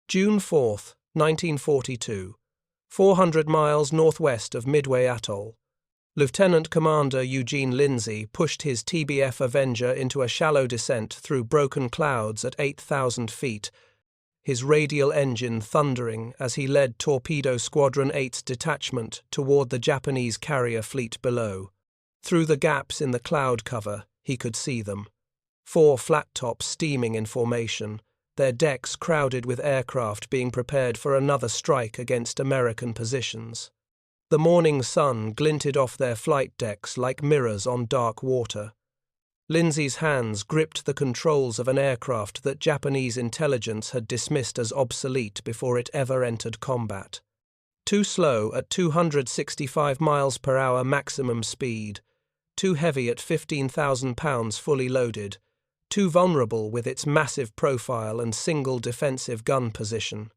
June 4, 1942, 400 miles northwest of Midway Atoll. Lieutenant Commander Eugene Lindsay pushed his TBF Avenger into a shallow descent through broken clouds at 8,000 feet, his radial engine thundering as he led Torpedo Squadron 8's detachment toward the Japanese carrier fleet below. Through the gaps in the cloud cover, he could see them. 4 flat tops steaming in formation, their decks crowded with aircraft being prepared for another strike against American positions. The morning sun glinted off their flight decks like mirrors on dark water. Lindsay's hands gripped the controls of an aircraft that Japanese intelligence had dismissed as obsolete before it ever entered combat. Too slow at 265 miles per hour maximum speed, too heavy at 15,000 pounds fully loaded, too vulnerable with its massive profile and single defensive gun position.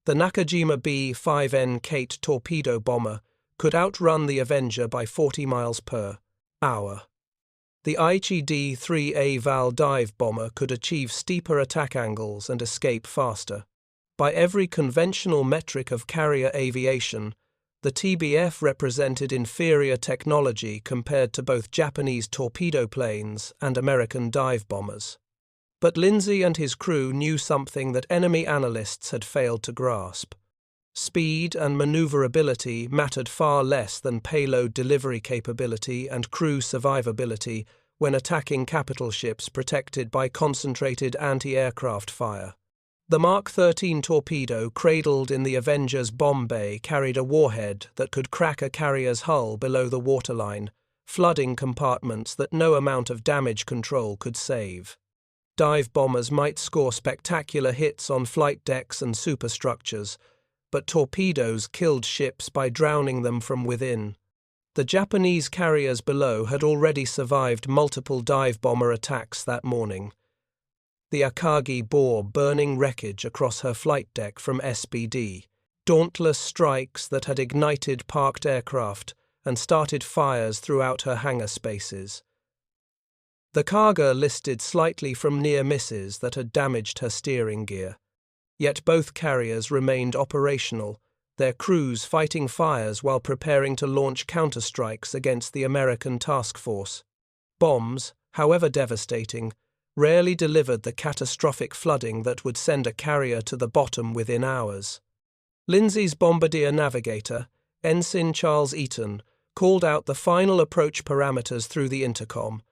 The Nakajima B-5N Kate torpedo bomber could outrun the Avenger by 40 miles per hour. The Aichi D-3A Val dive bomber could achieve steeper attack angles and escape faster. By every conventional metric of carrier aviation, the TBF represented inferior technology compared to both Japanese torpedo planes and American dive bombers. But Lindsay and his crew knew something that enemy analysts had failed to grasp. Speed and maneuverability mattered far less than payload delivery capability and crew survivability when attacking capital ships protected by concentrated anti-aircraft fire. The Mark 13 torpedo cradled in the Avenger's bomb bay carried a warhead that could crack a carrier's hull below the waterline, flooding compartments that no amount of damage control could save. Dive bombers might score spectacular hits on flight decks and superstructures, but torpedoes killed ships by drowning them from within. The Japanese carriers below had already survived multiple dive bomber attacks that morning. The Akagi bore burning wreckage across her flight deck from SBD, dauntless strikes that had ignited parked aircraft and started fires throughout her hangar spaces. The Kaga listed slightly from near misses that had damaged her steering gear. Yet both carriers remained operational, their crews fighting fires while preparing to launch counterstrikes against the American task force. Bombs, however devastating, rarely delivered the catastrophic flooding that would send a carrier to the bottom within hours. Lindsay's bombardier navigator, Ensign Charles Eaton, called out the final approach parameters through the intercom.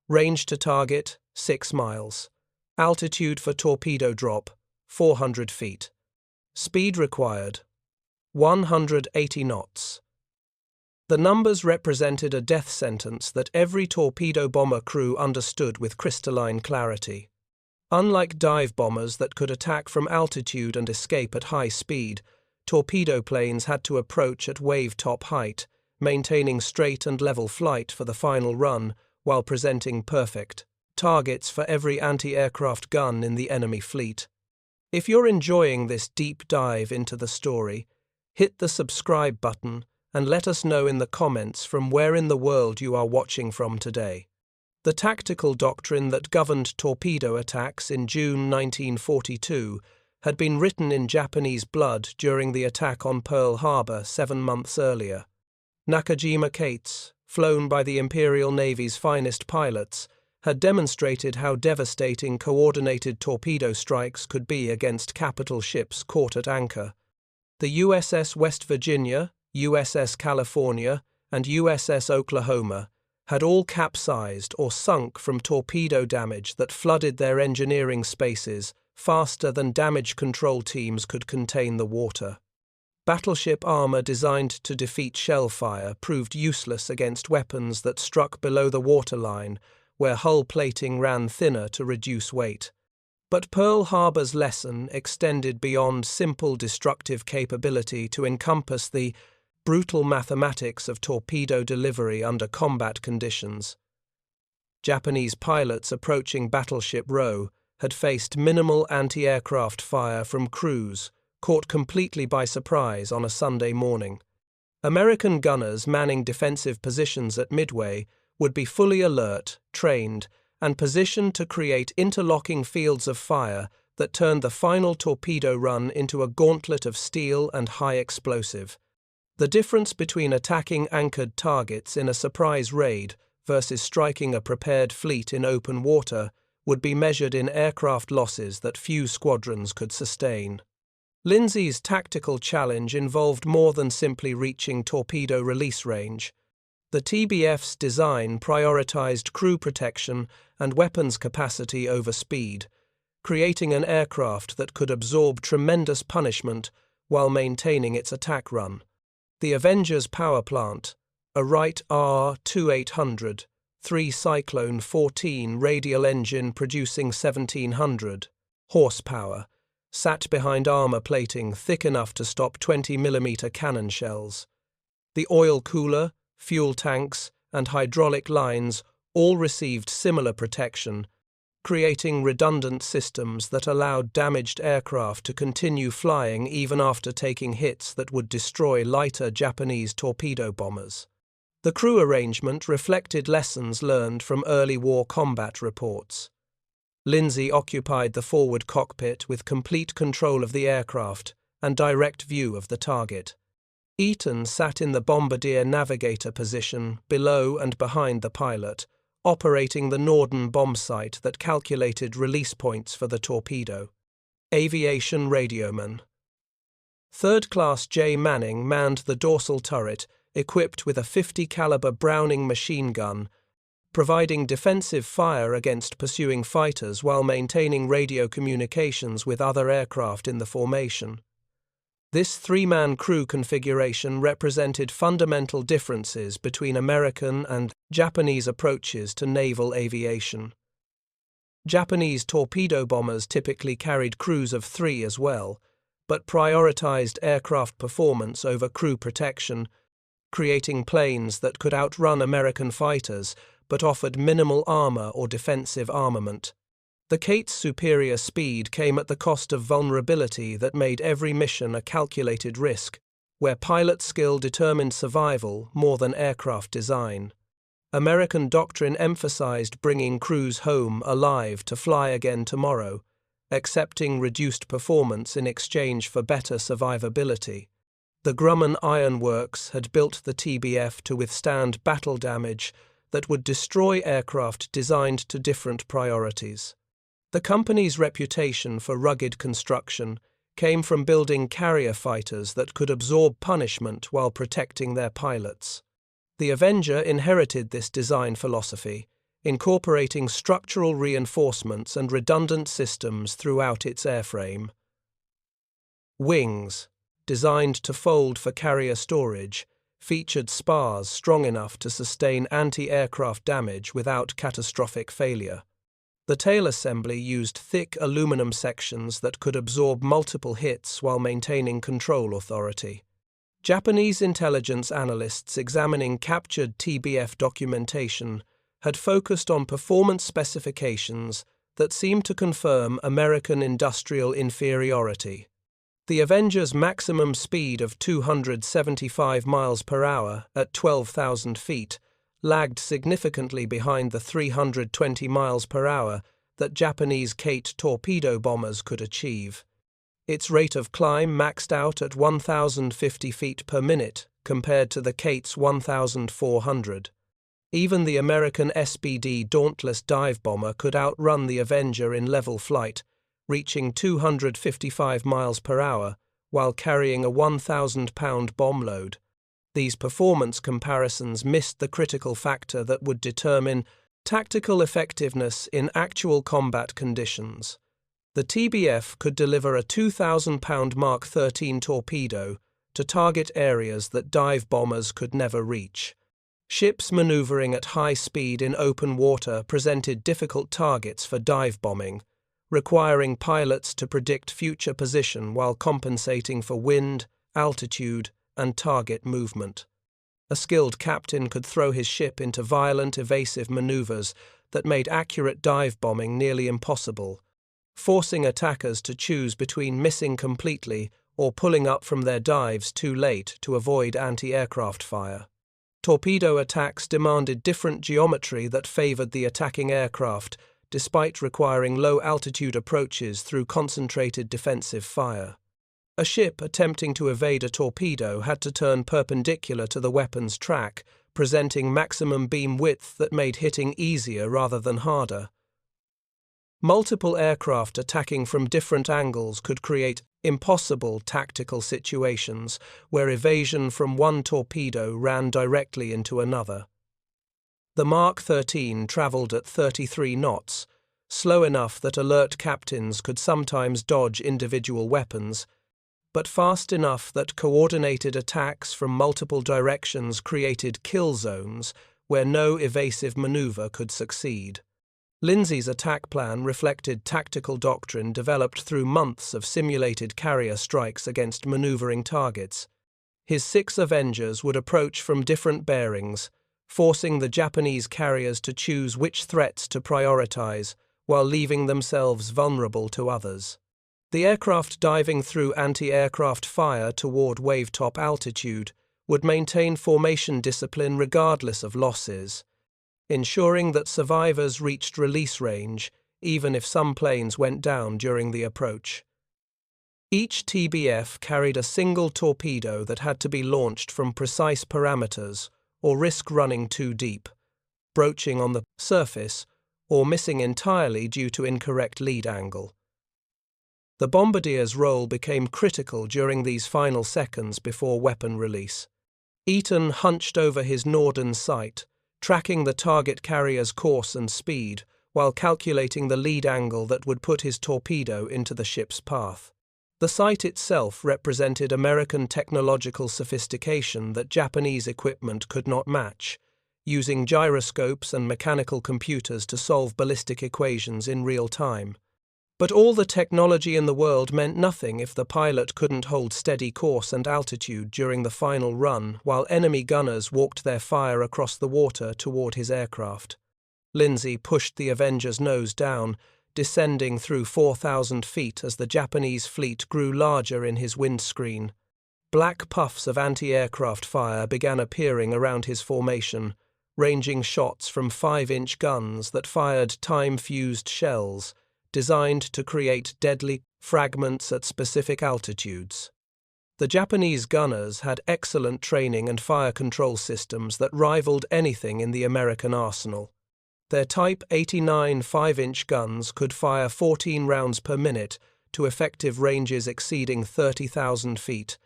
Range to target, 6 miles. Altitude for torpedo drop, 400 feet. Speed required, 180 knots. The numbers represented a death sentence that every torpedo bomber crew understood with crystalline clarity. Unlike dive bombers that could attack from altitude and escape at high speed, torpedo planes had to approach at wave-top height, maintaining straight and level flight for the final run while presenting perfect targets for every anti-aircraft gun in the enemy fleet. If you're enjoying this deep dive into the story, hit the subscribe button and let us know in the comments from where in the world you are watching from today. The tactical doctrine that governed torpedo attacks in June 1942 had been written in Japanese blood during the attack on Pearl Harbor 7 months earlier. Nakajima Kates, flown by the Imperial Navy's finest pilots, had demonstrated how devastating coordinated torpedo strikes could be against capital ships caught at anchor. The USS West Virginia, USS California, and USS Oklahoma had all capsized or sunk from torpedo damage that flooded their engineering spaces faster than damage control teams could contain the water. Battleship armor designed to defeat shell fire proved useless against weapons that struck below the waterline, where hull plating ran thinner to reduce weight. But Pearl Harbor's lesson extended beyond simple destructive capability to encompass the brutal mathematics of torpedo delivery under combat conditions. Japanese pilots approaching Battleship Row had faced minimal anti-aircraft fire from crews, caught completely by surprise on a Sunday morning. American gunners manning defensive positions at Midway would be fully alert, trained, and positioned to create interlocking fields of fire that turned the final torpedo run into a gauntlet of steel and high explosive. The difference between attacking anchored targets in a surprise raid versus striking a prepared fleet in open water would be measured in aircraft losses that few squadrons could sustain. Lindsay's tactical challenge involved more than simply reaching torpedo release range. The TBF's design prioritized crew protection and weapons capacity over speed, creating an aircraft that could absorb tremendous punishment while maintaining its attack run. The Avengers power plant, a Wright R-2800, 3-cyclone 14 radial engine producing 1,700 horsepower, sat behind armor plating thick enough to stop 20mm cannon shells. The oil cooler, fuel tanks, and hydraulic lines all received similar protection, creating redundant systems that allowed damaged aircraft to continue flying even after taking hits that would destroy lighter Japanese torpedo bombers. The crew arrangement reflected lessons learned from early war combat reports. Lindsay occupied the forward cockpit with complete control of the aircraft and direct view of the target. Eaton sat in the bombardier navigator position below and behind the pilot, operating the Norden bomb sight that calculated release points for the torpedo. Aviation radioman. Third Class J. Manning manned the dorsal turret, equipped with a .50 caliber Browning machine gun, providing defensive fire against pursuing fighters while maintaining radio communications with other aircraft in the formation. This three-man crew configuration represented fundamental differences between American and Japanese approaches to naval aviation. Japanese torpedo bombers typically carried crews of 3 as well, but prioritized aircraft performance over crew protection, creating planes that could outrun American fighters but offered minimal armor or defensive armament. The Kate's superior speed came at the cost of vulnerability that made every mission a calculated risk, where pilot skill determined survival more than aircraft design. American doctrine emphasized bringing crews home alive to fly again tomorrow, accepting reduced performance in exchange for better survivability. The Grumman Iron Works had built the TBF to withstand battle damage that would destroy aircraft designed to different priorities. The company's reputation for rugged construction came from building carrier fighters that could absorb punishment while protecting their pilots. The Avenger inherited this design philosophy, incorporating structural reinforcements and redundant systems throughout its airframe. Wings, designed to fold for carrier storage, featured spars strong enough to sustain anti-aircraft damage without catastrophic failure. The tail assembly used thick aluminum sections that could absorb multiple hits while maintaining control authority. Japanese intelligence analysts examining captured TBF documentation had focused on performance specifications that seemed to confirm American industrial inferiority. The Avenger's maximum speed of 275 miles per hour at 12,000 feet lagged significantly behind the 320 miles per hour that Japanese Kate torpedo bombers could achieve. Its rate of climb maxed out at 1,050 feet per minute compared to the Kate's 1,400. Even the American SBD Dauntless dive bomber could outrun the Avenger in level flight, reaching 255 miles per hour while carrying a 1,000-pound bomb load. These performance comparisons missed the critical factor that would determine tactical effectiveness in actual combat conditions. The TBF could deliver a 2,000-pound Mark 13 torpedo to target areas that dive bombers could never reach. Ships maneuvering at high speed in open water presented difficult targets for dive bombing, requiring pilots to predict future position while compensating for wind, altitude, and target movement. A skilled captain could throw his ship into violent, evasive maneuvers that made accurate dive bombing nearly impossible, forcing attackers to choose between missing completely or pulling up from their dives too late to avoid anti-aircraft fire. Torpedo attacks demanded different geometry that favored the attacking aircraft, despite requiring low-altitude approaches through concentrated defensive fire. A ship attempting to evade a torpedo had to turn perpendicular to the weapon's track, presenting maximum beam width that made hitting easier rather than harder. Multiple aircraft attacking from different angles could create impossible tactical situations where evasion from one torpedo ran directly into another. The Mark 13 travelled at 33 knots, slow enough that alert captains could sometimes dodge individual weapons, but fast enough that coordinated attacks from multiple directions created kill zones where no evasive maneuver could succeed. Lindsay's attack plan reflected tactical doctrine developed through months of simulated carrier strikes against maneuvering targets. His 6 Avengers would approach from different bearings, forcing the Japanese carriers to choose which threats to prioritize while leaving themselves vulnerable to others. The aircraft diving through anti-aircraft fire toward wave-top altitude would maintain formation discipline regardless of losses, ensuring that survivors reached release range even if some planes went down during the approach. Each TBF carried a single torpedo that had to be launched from precise parameters or risk running too deep, broaching on the surface, or missing entirely due to incorrect lead angle. The bombardier's role became critical during these final seconds before weapon release. Eaton hunched over his Norden sight, tracking the target carrier's course and speed, while calculating the lead angle that would put his torpedo into the ship's path. The sight itself represented American technological sophistication that Japanese equipment could not match, using gyroscopes and mechanical computers to solve ballistic equations in real time. But all the technology in the world meant nothing if the pilot couldn't hold steady course and altitude during the final run while enemy gunners walked their fire across the water toward his aircraft. Lindsay pushed the Avenger's nose down, descending through 4,000 feet as the Japanese fleet grew larger in his windscreen. Black puffs of anti-aircraft fire began appearing around his formation, ranging shots from 5-inch guns that fired time-fused shells, designed to create deadly fragments at specific altitudes. The Japanese gunners had excellent training and fire control systems that rivaled anything in the American arsenal. Their Type 89 5-inch guns could fire 14 rounds per minute to effective ranges exceeding 30,000 feet,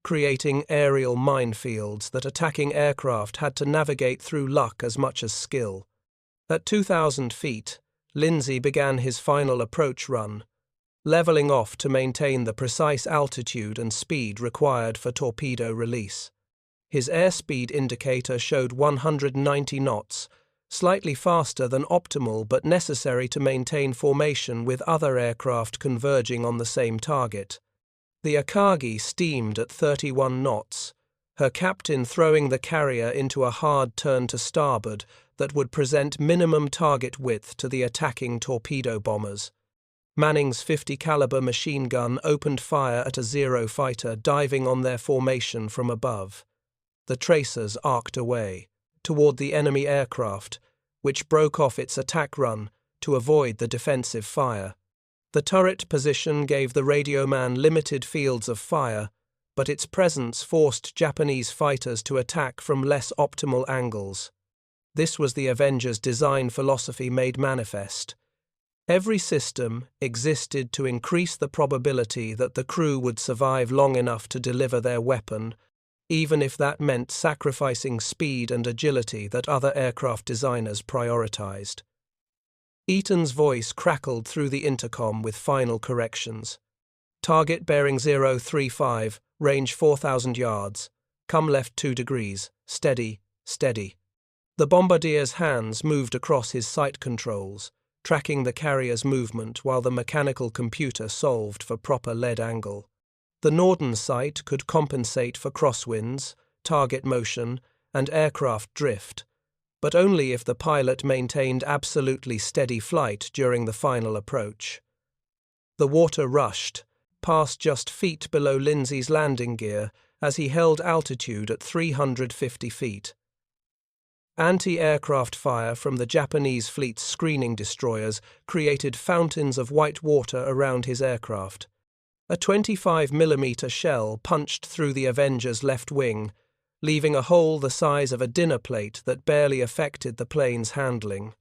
creating aerial minefields that attacking aircraft had to navigate through luck as much as skill. At 2,000 feet, Lindsay began his final approach run, leveling off to maintain the precise altitude and speed required for torpedo release. His airspeed indicator showed 190 knots, slightly faster than optimal but necessary to maintain formation with other aircraft converging on the same target. The Akagi steamed at 31 knots, her captain throwing the carrier into a hard turn to starboard that would present minimum target width to the attacking torpedo bombers. Manning's 50 caliber machine gun opened fire at a Zero fighter diving on their formation from above. The tracers arced away toward the enemy aircraft, which broke off its attack run to avoid the defensive fire. The turret position gave the radio man limited fields of fire, but its presence forced Japanese fighters to attack from less optimal angles. This was the Avengers' design philosophy made manifest. Every system existed to increase the probability that the crew would survive long enough to deliver their weapon, even if that meant sacrificing speed and agility that other aircraft designers prioritized. Eaton's voice crackled through the intercom with final corrections. Target bearing 035, range 4,000 yards. Come left 2 degrees. Steady, steady. The bombardier's hands moved across his sight controls, tracking the carrier's movement while the mechanical computer solved for proper lead angle. The Norden sight could compensate for crosswinds, target motion, and aircraft drift, but only if the pilot maintained absolutely steady flight during the final approach. The water rushed, past just feet below Lindsay's landing gear as he held altitude at 350 feet. Anti-aircraft fire from the Japanese fleet's screening destroyers created fountains of white water around his aircraft. A 25mm shell punched through the Avenger's left wing, leaving a hole the size of a dinner plate that barely affected the plane's handling.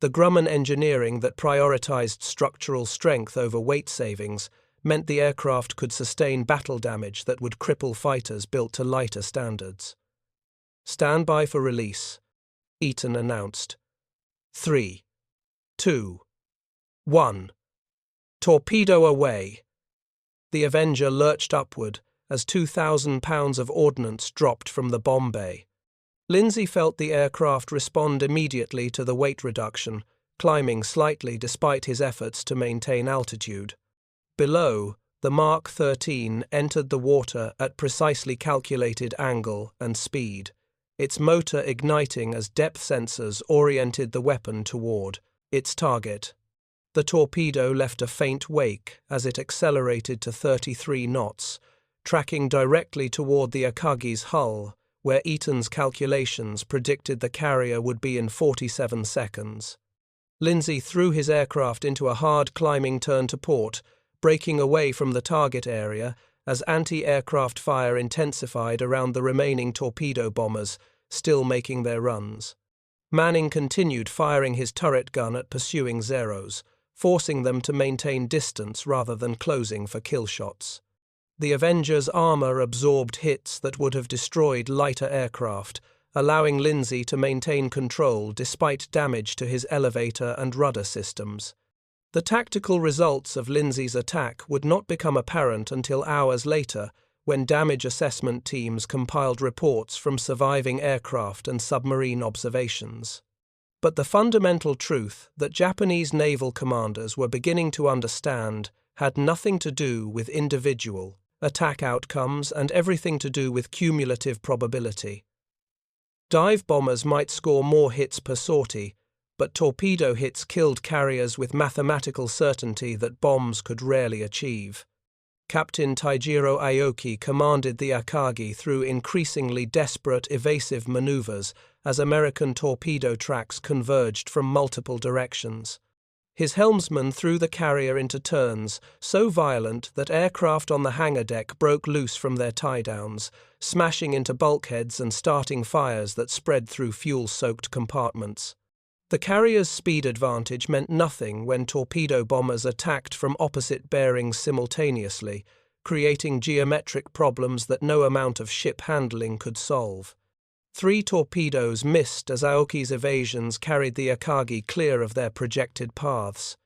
The Grumman engineering that prioritized structural strength over weight savings meant the aircraft could sustain battle damage that would cripple fighters built to lighter standards. "Stand by for release," Eaton announced. 3, 2, 1. Torpedo away! The Avenger lurched upward as 2,000 pounds of ordnance dropped from the bomb bay. Lindsay felt the aircraft respond immediately to the weight reduction, climbing slightly despite his efforts to maintain altitude. Below, the Mark 13 entered the water at precisely calculated angle and speed, its motor igniting as depth sensors oriented the weapon toward its target. The torpedo left a faint wake as it accelerated to 33 knots, tracking directly toward the Akagi's hull, where Eaton's calculations predicted the carrier would be in 47 seconds. Lindsay threw his aircraft into a hard climbing turn to port, breaking away from the target area as anti-aircraft fire intensified around the remaining torpedo bombers, still making their runs. Manning continued firing his turret gun at pursuing Zeros, forcing them to maintain distance rather than closing for kill shots. The Avenger's armor absorbed hits that would have destroyed lighter aircraft, allowing Lindsay to maintain control despite damage to his elevator and rudder systems. The tactical results of Lindsay's attack would not become apparent until hours later, when damage assessment teams compiled reports from surviving aircraft and submarine observations. But the fundamental truth that Japanese naval commanders were beginning to understand had nothing to do with individual attack outcomes and everything to do with cumulative probability. Dive bombers might score more hits per sortie, but torpedo hits killed carriers with mathematical certainty that bombs could rarely achieve. Captain Taijiro Aoki commanded the Akagi through increasingly desperate evasive maneuvers as American torpedo tracks converged from multiple directions. His helmsman threw the carrier into turns so violent that aircraft on the hangar deck broke loose from their tie-downs, smashing into bulkheads and starting fires that spread through fuel-soaked compartments. The carrier's speed advantage meant nothing when torpedo bombers attacked from opposite bearings simultaneously, creating geometric problems that no amount of ship handling could solve. 3 torpedoes missed as Aoki's evasions carried the Akagi clear of their projected paths.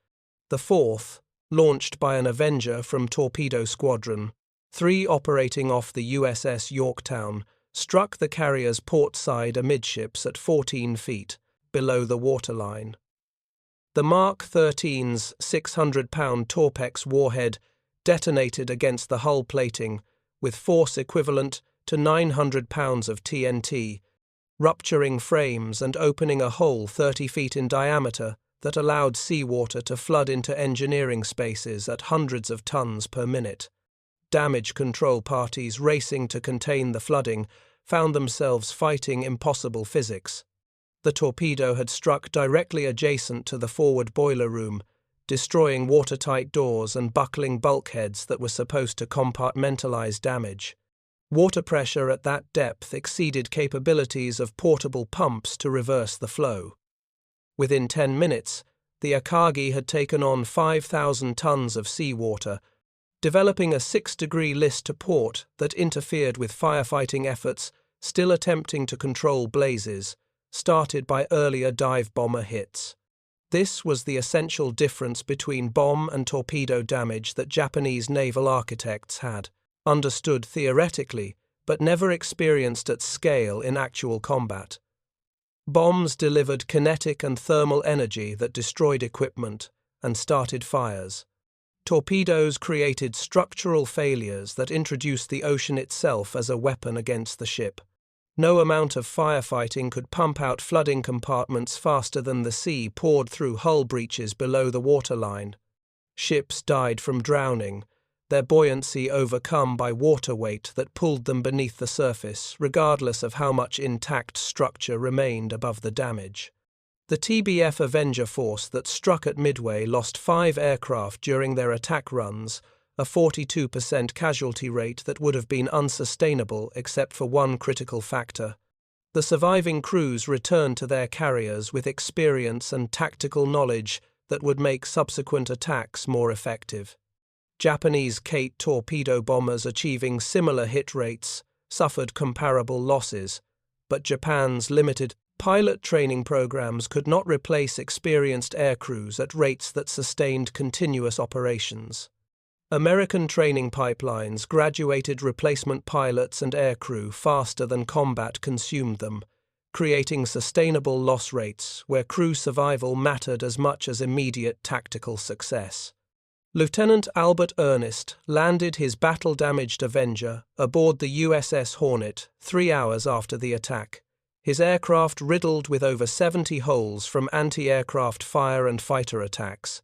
The 4th, launched by an Avenger from Torpedo Squadron, 3 operating off the USS Yorktown, struck the carrier's port side amidships at 14 feet, below the waterline. The Mark 13's 600-pound Torpex warhead detonated against the hull plating, with force equivalent to 900 pounds of TNT, rupturing frames and opening a hole 30 feet in diameter that allowed seawater to flood into engineering spaces at hundreds of tons per minute. Damage control parties racing to contain the flooding found themselves fighting impossible physics. The torpedo had struck directly adjacent to the forward boiler room, destroying watertight doors and buckling bulkheads that were supposed to compartmentalize damage. Water pressure at that depth exceeded capabilities of portable pumps to reverse the flow. Within 10 minutes, the Akagi had taken on 5,000 tons of seawater, developing a 6-degree list to port that interfered with firefighting efforts still attempting to control blazes, started by earlier dive bomber hits. This was the essential difference between bomb and torpedo damage that Japanese naval architects had understood theoretically, but never experienced at scale in actual combat. Bombs delivered kinetic and thermal energy that destroyed equipment and started fires. Torpedoes created structural failures that introduced the ocean itself as a weapon against the ship. No amount of firefighting could pump out flooding compartments faster than the sea poured through hull breaches below the waterline. Ships died from drowning, their buoyancy overcome by water weight that pulled them beneath the surface, regardless of how much intact structure remained above the damage. The TBF Avenger force that struck at Midway lost 5 aircraft during their attack runs, a 42% casualty rate that would have been unsustainable except for one critical factor. The surviving crews returned to their carriers with experience and tactical knowledge that would make subsequent attacks more effective. Japanese Kate torpedo bombers achieving similar hit rates suffered comparable losses, but Japan's limited pilot training programs could not replace experienced aircrews at rates that sustained continuous operations. American training pipelines graduated replacement pilots and aircrew faster than combat consumed them, creating sustainable loss rates where crew survival mattered as much as immediate tactical success. Lieutenant Albert Ernest landed his battle-damaged Avenger aboard the USS Hornet 3 hours after the attack, his aircraft riddled with over 70 holes from anti-aircraft fire and fighter attacks.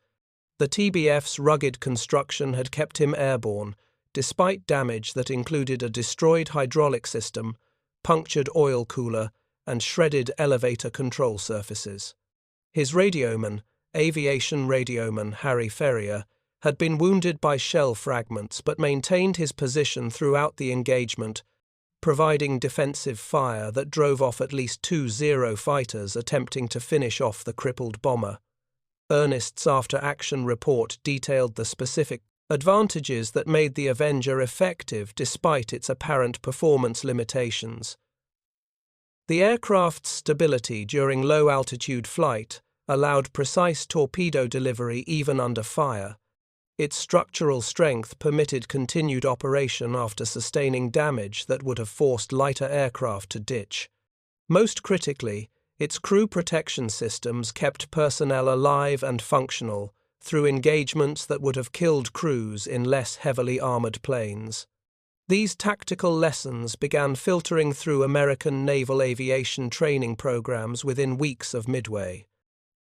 The TBF's rugged construction had kept him airborne, despite damage that included a destroyed hydraulic system, punctured oil cooler, and shredded elevator control surfaces. His radioman, aviation radioman Harry Ferrier, had been wounded by shell fragments but maintained his position throughout the engagement, providing defensive fire that drove off at least 2 Zero fighters attempting to finish off the crippled bomber. Ernest's after-action report detailed the specific advantages that made the Avenger effective despite its apparent performance limitations. The aircraft's stability during low-altitude flight allowed precise torpedo delivery even under fire. Its structural strength permitted continued operation after sustaining damage that would have forced lighter aircraft to ditch. Most critically, its crew protection systems kept personnel alive and functional through engagements that would have killed crews in less heavily armored planes. These tactical lessons began filtering through American naval aviation training programs within weeks of Midway.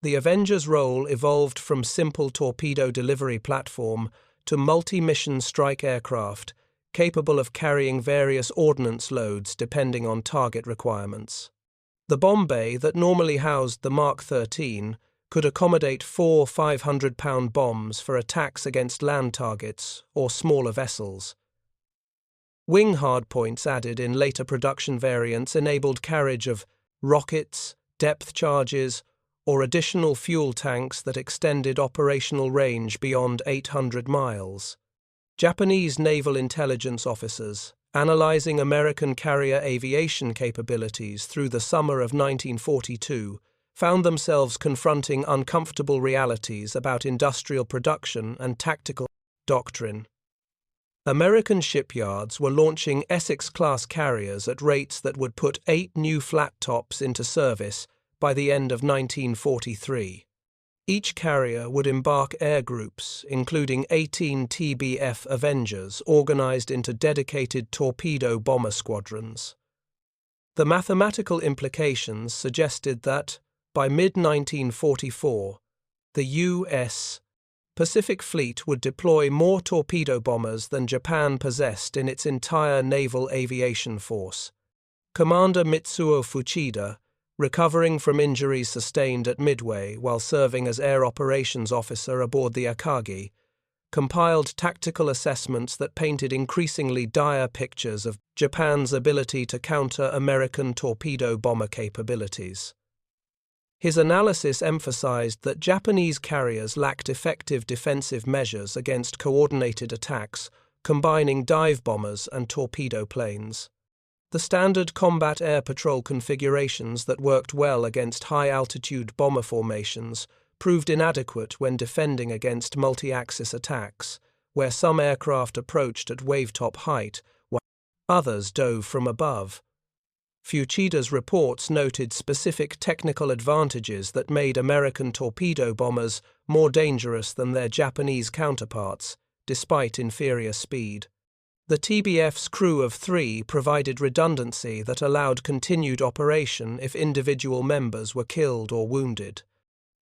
The Avenger's role evolved from simple torpedo delivery platform to multi-mission strike aircraft, capable of carrying various ordnance loads depending on target requirements. The bomb bay that normally housed the Mark 13 could accommodate 4 500-pound bombs for attacks against land targets or smaller vessels. Wing hardpoints added in later production variants enabled carriage of rockets, depth charges, or additional fuel tanks that extended operational range beyond 800 miles. Japanese naval intelligence officers, analyzing American carrier aviation capabilities through the summer of 1942, found themselves confronting uncomfortable realities about industrial production and tactical doctrine. American shipyards were launching Essex-class carriers at rates that would put 8 new flat tops into service by the end of 1943. Each carrier would embark air groups, including 18 TBF Avengers organized into dedicated torpedo bomber squadrons. The mathematical implications suggested that, by mid-1944, the U.S. Pacific Fleet would deploy more torpedo bombers than Japan possessed in its entire naval aviation force. Commander Mitsuo Fuchida, recovering from injuries sustained at Midway while serving as air operations officer aboard the Akagi, compiled tactical assessments that painted increasingly dire pictures of Japan's ability to counter American torpedo bomber capabilities. His analysis emphasized that Japanese carriers lacked effective defensive measures against coordinated attacks, combining dive bombers and torpedo planes. The standard combat air patrol configurations that worked well against high-altitude bomber formations proved inadequate when defending against multi-axis attacks, where some aircraft approached at wave-top height, while others dove from above. Fuchida's reports noted specific technical advantages that made American torpedo bombers more dangerous than their Japanese counterparts, despite inferior speed. The TBF's crew of 3 provided redundancy that allowed continued operation if individual members were killed or wounded.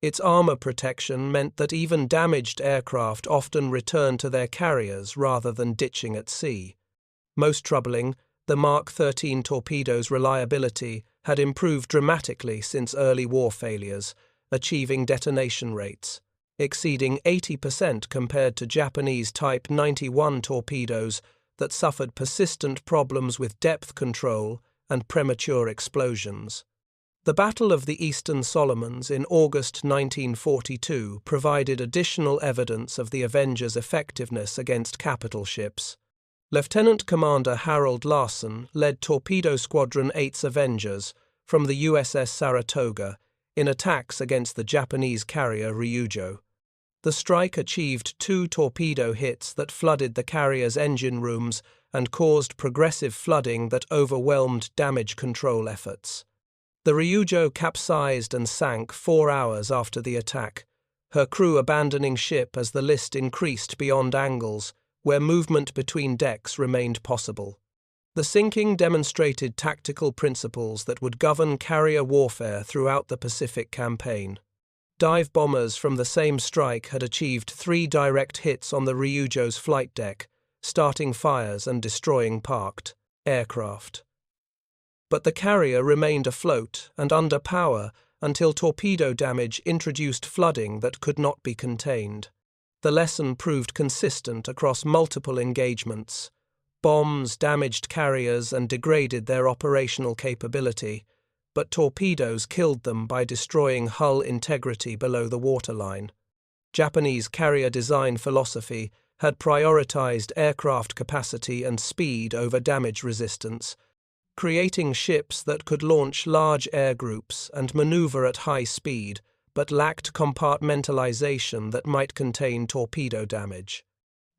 Its armor protection meant that even damaged aircraft often returned to their carriers rather than ditching at sea. Most troubling, the Mark 13 torpedoes' reliability had improved dramatically since early war failures, achieving detonation rates exceeding 80% compared to Japanese Type 91 torpedoes that suffered persistent problems with depth control and premature explosions. The Battle of the Eastern Solomons in August 1942 provided additional evidence of the Avengers' effectiveness against capital ships. Lieutenant Commander Harold Larson led Torpedo Squadron 8's Avengers from the USS Saratoga in attacks against the Japanese carrier Ryujo. The strike achieved 2 torpedo hits that flooded the carrier's engine rooms and caused progressive flooding that overwhelmed damage control efforts. The Ryujo capsized and sank 4 hours after the attack, her crew abandoning ship as the list increased beyond angles where movement between decks remained possible. The sinking demonstrated tactical principles that would govern carrier warfare throughout the Pacific campaign. Dive bombers from the same strike had achieved 3 direct hits on the Ryujo's flight deck, starting fires and destroying parked aircraft. But the carrier remained afloat and under power until torpedo damage introduced flooding that could not be contained. The lesson proved consistent across multiple engagements. Bombs damaged carriers and degraded their operational capability, but torpedoes killed them by destroying hull integrity below the waterline. Japanese carrier design philosophy had prioritized aircraft capacity and speed over damage resistance, creating ships that could launch large air groups and maneuver at high speed, but lacked compartmentalization that might contain torpedo damage.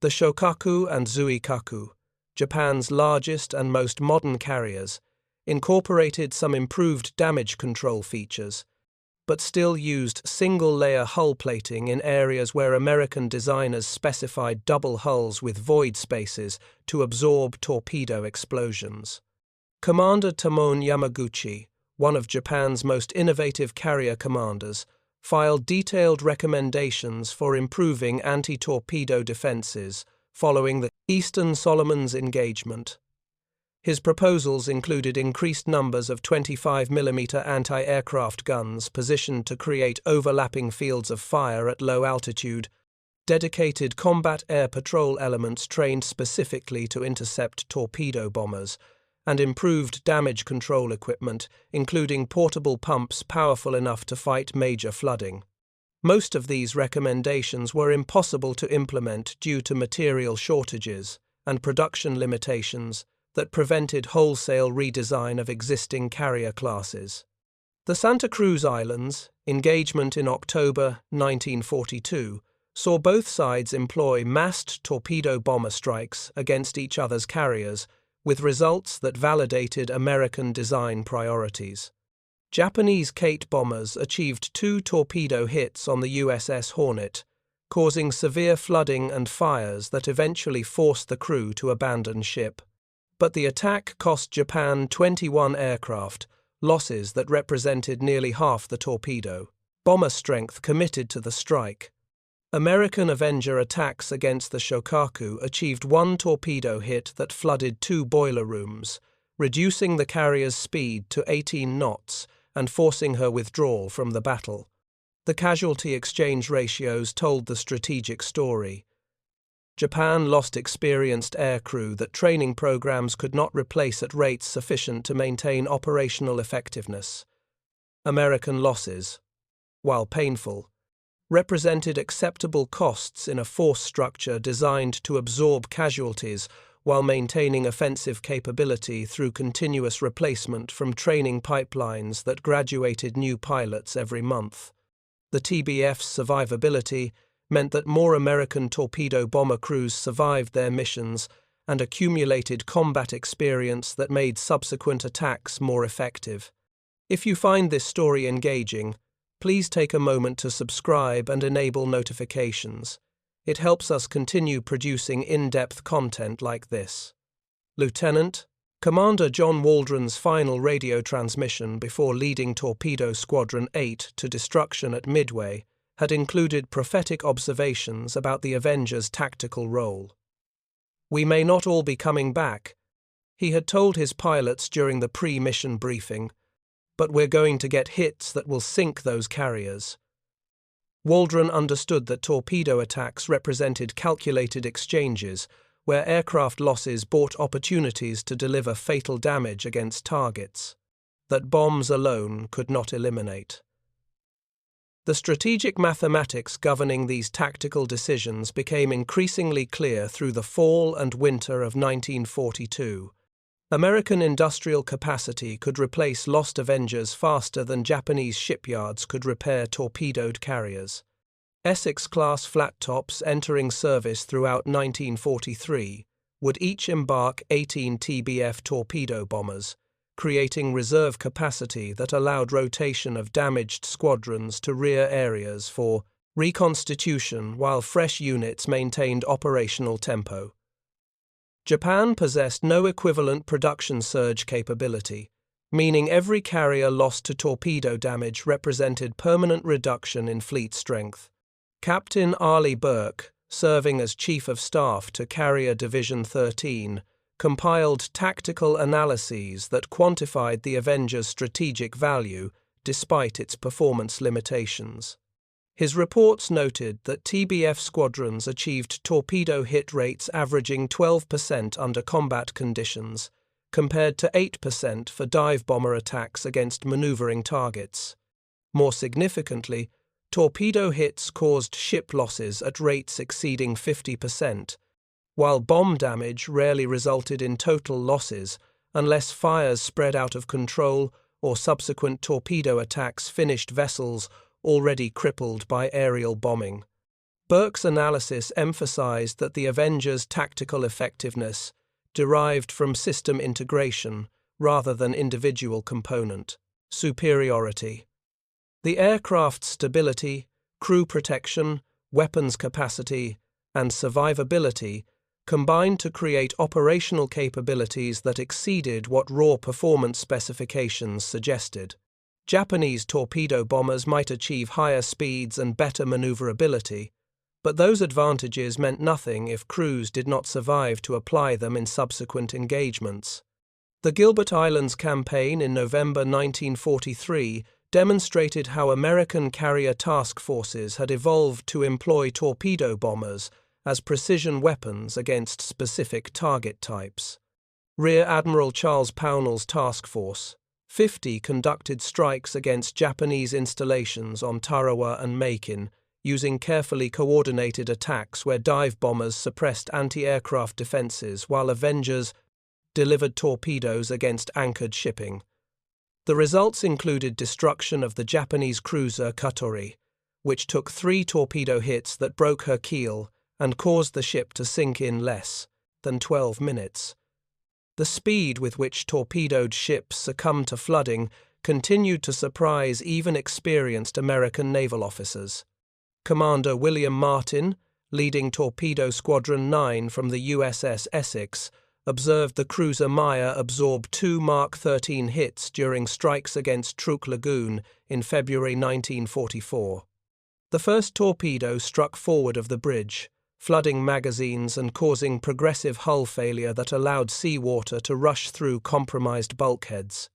The Shokaku and Zuikaku, Japan's largest and most modern carriers, incorporated some improved damage control features, but still used single-layer hull plating in areas where American designers specified double hulls with void spaces to absorb torpedo explosions. Commander Tamon Yamaguchi, one of Japan's most innovative carrier commanders, filed detailed recommendations for improving anti-torpedo defenses following the Eastern Solomons engagement. His proposals included increased numbers of 25mm anti-aircraft guns positioned to create overlapping fields of fire at low altitude, dedicated combat air patrol elements trained specifically to intercept torpedo bombers, and improved damage control equipment, including portable pumps powerful enough to fight major flooding. Most of these recommendations were impossible to implement due to material shortages and production limitations that prevented wholesale redesign of existing carrier classes. The Santa Cruz Islands, engagement in October 1942, saw both sides employ massed torpedo bomber strikes against each other's carriers, with results that validated American design priorities. Japanese Kate bombers achieved 2 torpedo hits on the USS Hornet, causing severe flooding and fires that eventually forced the crew to abandon ship. But the attack cost Japan 21 aircraft, losses that represented nearly half the torpedo bomber strength committed to the strike. American Avenger attacks against the Shokaku achieved 1 torpedo hit that flooded 2 boiler rooms, reducing the carrier's speed to 18 knots and forcing her withdrawal from the battle. The casualty exchange ratios told the strategic story. Japan lost experienced aircrew that training programs could not replace at rates sufficient to maintain operational effectiveness. American losses, while painful, represented acceptable costs in a force structure designed to absorb casualties while maintaining offensive capability through continuous replacement from training pipelines that graduated new pilots every month. The TBF's survivability meant that more American torpedo bomber crews survived their missions and accumulated combat experience that made subsequent attacks more effective. If you find this story engaging, please take a moment to subscribe and enable notifications. It helps us continue producing in-depth content like this. Lieutenant, Commander John Waldron's final radio transmission before leading Torpedo Squadron 8 to destruction at Midway had included prophetic observations about the Avengers' tactical role. "We may not all be coming back," he had told his pilots during the pre-mission briefing, "but we're going to get hits that will sink those carriers." Waldron understood that torpedo attacks represented calculated exchanges where aircraft losses bought opportunities to deliver fatal damage against targets that bombs alone could not eliminate. The strategic mathematics governing these tactical decisions became increasingly clear through the fall and winter of 1942. American industrial capacity could replace lost Avengers faster than Japanese shipyards could repair torpedoed carriers. Essex-class flat-tops entering service throughout 1943 would each embark 18 TBF torpedo bombers, creating reserve capacity that allowed rotation of damaged squadrons to rear areas for reconstitution while fresh units maintained operational tempo. Japan possessed no equivalent production surge capability, meaning every carrier lost to torpedo damage represented permanent reduction in fleet strength. Captain Arleigh Burke, serving as Chief of Staff to Carrier Division 13, compiled tactical analyses that quantified the Avenger's strategic value despite its performance limitations. His reports noted that TBF squadrons achieved torpedo hit rates averaging 12% under combat conditions, compared to 8% for dive bomber attacks against maneuvering targets. More significantly, torpedo hits caused ship losses at rates exceeding 50%, while bomb damage rarely resulted in total losses unless fires spread out of control or subsequent torpedo attacks finished vessels already crippled by aerial bombing. Burke's analysis emphasized that the Avengers' tactical effectiveness derived from system integration rather than individual component superiority. The aircraft's stability, crew protection, weapons capacity, and survivability combined to create operational capabilities that exceeded what raw performance specifications suggested. Japanese torpedo bombers might achieve higher speeds and better maneuverability, but those advantages meant nothing if crews did not survive to apply them in subsequent engagements. The Gilbert Islands campaign in November 1943 demonstrated how American carrier task forces had evolved to employ torpedo bombers as precision weapons against specific target types. Rear Admiral Charles Pownall's task force, 50, conducted strikes against Japanese installations on Tarawa and Makin, using carefully coordinated attacks where dive bombers suppressed anti-aircraft defenses while Avengers delivered torpedoes against anchored shipping. The results included destruction of the Japanese cruiser Katori, which took 3 torpedo hits that broke her keel and caused the ship to sink in less than 12 minutes. The speed with which torpedoed ships succumbed to flooding continued to surprise even experienced American naval officers. Commander William Martin, leading Torpedo Squadron 9 from the USS Essex, observed the cruiser Maya absorb 2 Mark 13 hits during strikes against Truk Lagoon in February 1944. The first torpedo struck forward of the bridge, flooding magazines and causing progressive hull failure that allowed seawater to rush through compromised bulkheads.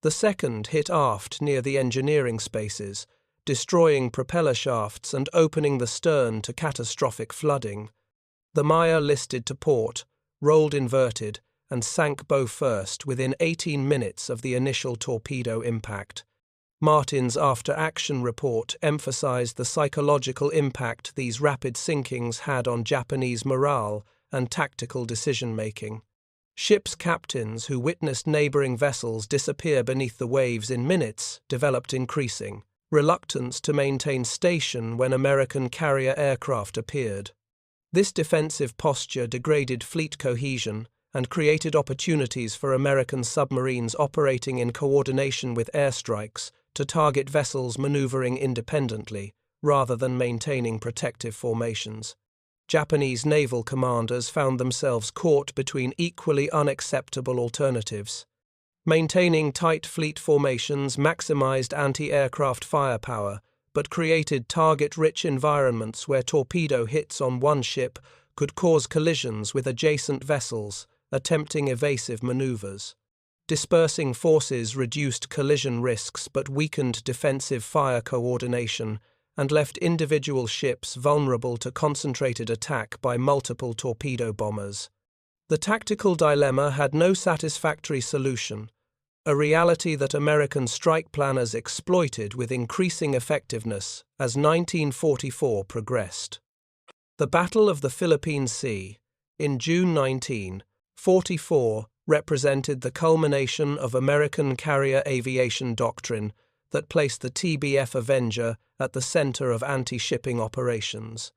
The second hit aft near the engineering spaces, destroying propeller shafts and opening the stern to catastrophic flooding. The Maya listed to port, rolled inverted, and sank bow first within 18 minutes of the initial torpedo impact. Martin's after-action report emphasized the psychological impact these rapid sinkings had on Japanese morale and tactical decision-making. Ships' captains who witnessed neighboring vessels disappear beneath the waves in minutes developed increasing reluctance to maintain station when American carrier aircraft appeared. This defensive posture degraded fleet cohesion and created opportunities for American submarines operating in coordination with airstrikes to target vessels maneuvering independently, rather than maintaining protective formations. Japanese naval commanders found themselves caught between equally unacceptable alternatives. Maintaining tight fleet formations maximized anti-aircraft firepower, but created target-rich environments where torpedo hits on one ship could cause collisions with adjacent vessels, attempting evasive maneuvers. Dispersing forces reduced collision risks but weakened defensive fire coordination and left individual ships vulnerable to concentrated attack by multiple torpedo bombers. The tactical dilemma had no satisfactory solution, a reality that American strike planners exploited with increasing effectiveness as 1944 progressed. The Battle of the Philippine Sea, in June 1944, represented the culmination of American carrier aviation doctrine that placed the TBF Avenger at the center of anti-shipping operations.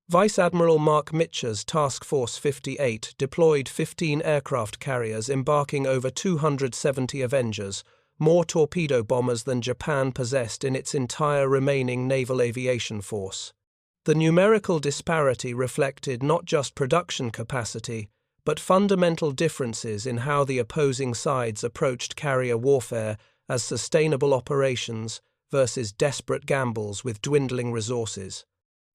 Vice Admiral Mark Mitcher's Task Force 58 deployed 15 aircraft carriers embarking over 270 Avengers, more torpedo bombers than Japan possessed in its entire remaining naval aviation force. The numerical disparity reflected not just production capacity, but fundamental differences in how the opposing sides approached carrier warfare as sustainable operations versus desperate gambles with dwindling resources.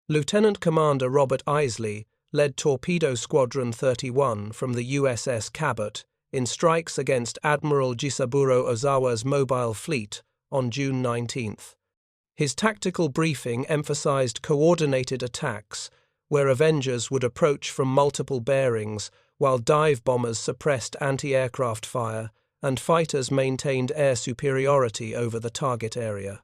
Lieutenant Commander Robert Isley led Torpedo Squadron 31 from the USS Cabot in strikes against Admiral Jisaburo Ozawa's mobile fleet on June 19. His tactical briefing emphasized coordinated attacks, where Avengers would approach from multiple bearings while dive bombers suppressed anti-aircraft fire and fighters maintained air superiority over the target area.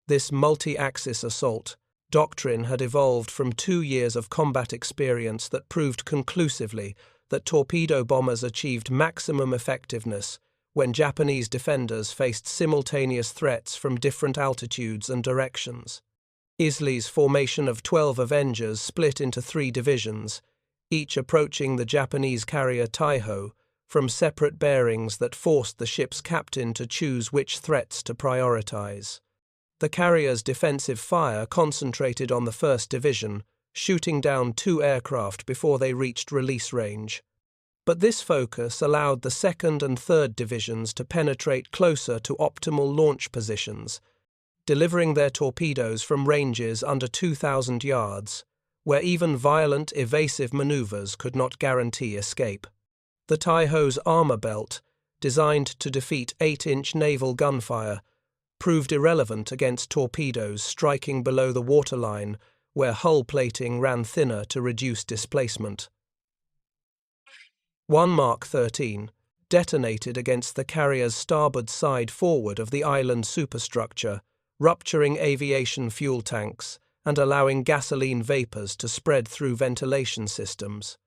This multi-axis assault doctrine had evolved from 2 years of combat experience that proved conclusively that torpedo bombers achieved maximum effectiveness when Japanese defenders faced simultaneous threats from different altitudes and directions. Isley's formation of 12 Avengers split into 3 divisions, each approaching the Japanese carrier Taiho from separate bearings that forced the ship's captain to choose which threats to prioritize. The carrier's defensive fire concentrated on the 1st Division, shooting down 2 aircraft before they reached release range. But this focus allowed the 2nd and 3rd Divisions to penetrate closer to optimal launch positions, delivering their torpedoes from ranges under 2,000 yards, where even violent evasive maneuvers could not guarantee escape. The Taiho's armor belt, designed to defeat 8-inch naval gunfire, proved irrelevant against torpedoes striking below the waterline, where hull plating ran thinner to reduce displacement. One Mark 13 detonated against the carrier's starboard side forward of the island superstructure, rupturing aviation fuel tanks and allowing gasoline vapors to spread through ventilation systems.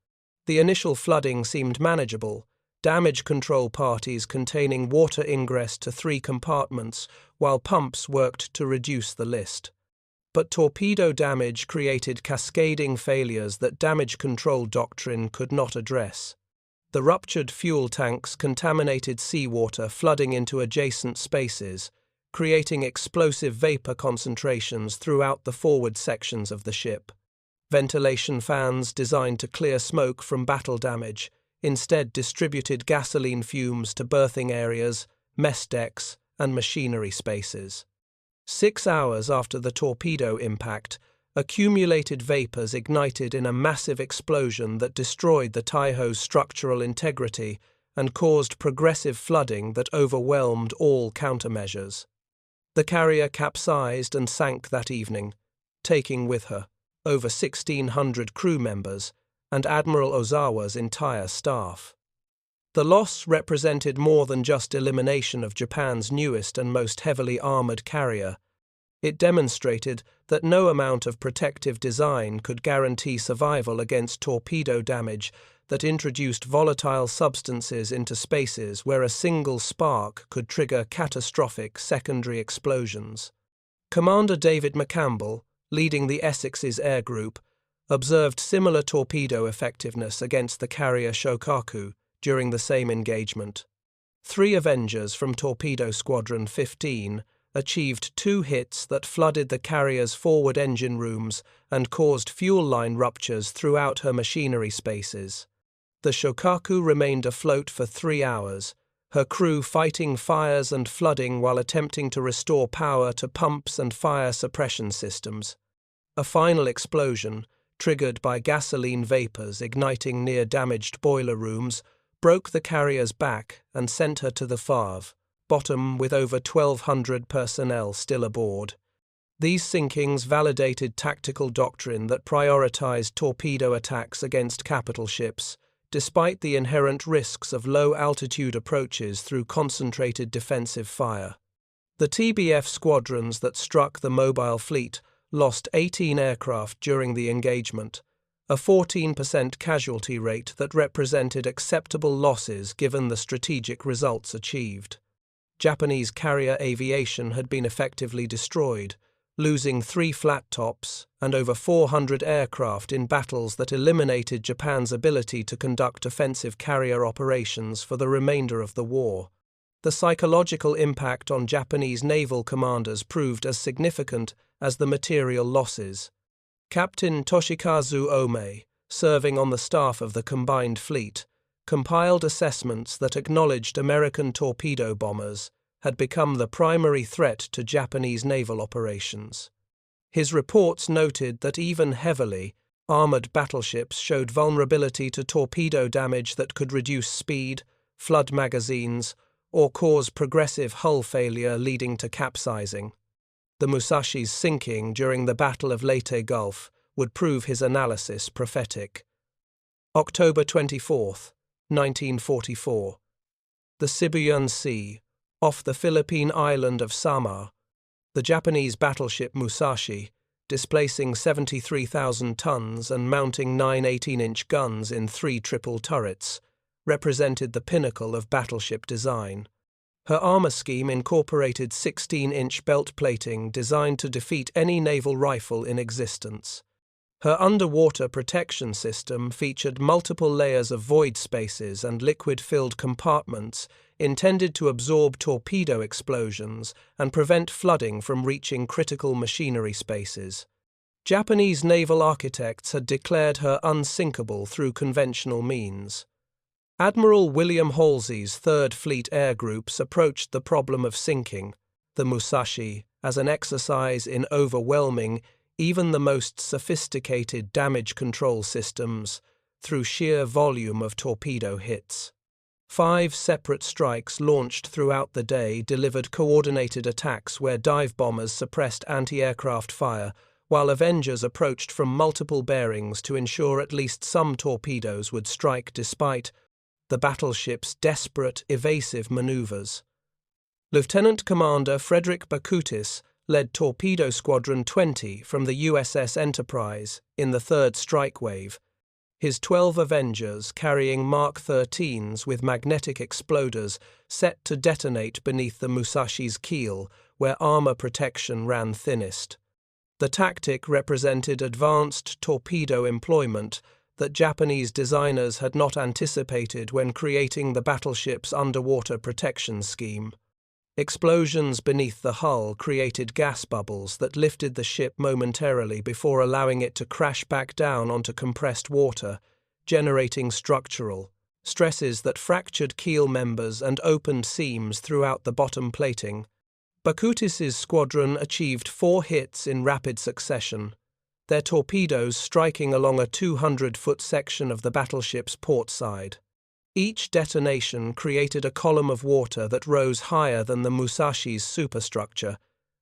The initial flooding seemed manageable, damage control parties containing water ingress to 3 compartments, while pumps worked to reduce the list. But torpedo damage created cascading failures that damage control doctrine could not address. The ruptured fuel tanks contaminated seawater flooding into adjacent spaces, creating explosive vapor concentrations throughout the forward sections of the ship. Ventilation fans designed to clear smoke from battle damage instead distributed gasoline fumes to berthing areas, mess decks, and machinery spaces. 6 hours after the torpedo impact, accumulated vapors ignited in a massive explosion that destroyed the Taiho's structural integrity and caused progressive flooding that overwhelmed all countermeasures. The carrier capsized and sank that evening, taking with her over 1,600 crew members and Admiral Ozawa's entire staff. The loss represented more than just elimination of Japan's newest and most heavily armored carrier. It demonstrated that no amount of protective design could guarantee survival against torpedo damage that introduced volatile substances into spaces where a single spark could trigger catastrophic secondary explosions. Commander David McCampbell, leading the Essex's air group, observed similar torpedo effectiveness against the carrier Shokaku during the same engagement. 3 Avengers from Torpedo Squadron 15 achieved 2 hits that flooded the carrier's forward engine rooms and caused fuel line ruptures throughout her machinery spaces. The Shokaku remained afloat for 3 hours, her crew fighting fires and flooding while attempting to restore power to pumps and fire suppression systems. A final explosion, triggered by gasoline vapors igniting near damaged boiler rooms, broke the carrier's back and sent her to the FAV, bottom with over 1,200 personnel still aboard. These sinkings validated tactical doctrine that prioritized torpedo attacks against capital ships, despite the inherent risks of low-altitude approaches through concentrated defensive fire. The TBF squadrons that struck the mobile fleet lost 18 aircraft during the engagement, a 14% casualty rate that represented acceptable losses given the strategic results achieved. Japanese carrier aviation had been effectively destroyed, losing 3 flat tops and over 400 aircraft in battles that eliminated Japan's ability to conduct offensive carrier operations for the remainder of the war. The psychological impact on Japanese naval commanders proved as significant as the material losses. Captain Toshikazu Ome, serving on the staff of the combined fleet, compiled assessments that acknowledged American torpedo bombers had become the primary threat to Japanese naval operations. His reports noted that even heavily armored battleships showed vulnerability to torpedo damage that could reduce speed, flood magazines, or cause progressive hull failure leading to capsizing. The Musashi's sinking during the Battle of Leyte Gulf would prove his analysis prophetic. October 24, 1944. The Sibuyan Sea, off the Philippine island of Samar, the Japanese battleship Musashi, displacing 73,000 tons and mounting 9 18-inch guns in 3 triple turrets, represented the pinnacle of battleship design. Her armor scheme incorporated 16-inch belt plating designed to defeat any naval rifle in existence. Her underwater protection system featured multiple layers of void spaces and liquid-filled compartments intended to absorb torpedo explosions and prevent flooding from reaching critical machinery spaces. Japanese naval architects had declared her unsinkable through conventional means. Admiral William Halsey's 3rd Fleet Air Groups approached the problem of sinking the Musashi as an exercise in overwhelming even the most sophisticated damage control systems through sheer volume of torpedo hits. 5 separate strikes launched throughout the day delivered coordinated attacks where dive bombers suppressed anti-aircraft fire, while Avengers approached from multiple bearings to ensure at least some torpedoes would strike despite the battleship's desperate, evasive maneuvers. Lieutenant Commander Frederick Bakutis led Torpedo Squadron 20 from the USS Enterprise in the 3rd strike wave, his 12 Avengers carrying Mark 13s with magnetic exploders set to detonate beneath the Musashi's keel, where armor protection ran thinnest. The tactic represented advanced torpedo employment that Japanese designers had not anticipated when creating the battleship's underwater protection scheme. Explosions beneath the hull created gas bubbles that lifted the ship momentarily before allowing it to crash back down onto compressed water, generating structural stresses that fractured keel members and opened seams throughout the bottom plating. Bakutis's squadron achieved 4 hits in rapid succession, their torpedoes striking along a 200-foot section of the battleship's port side. Each detonation created a column of water that rose higher than the Musashi's superstructure,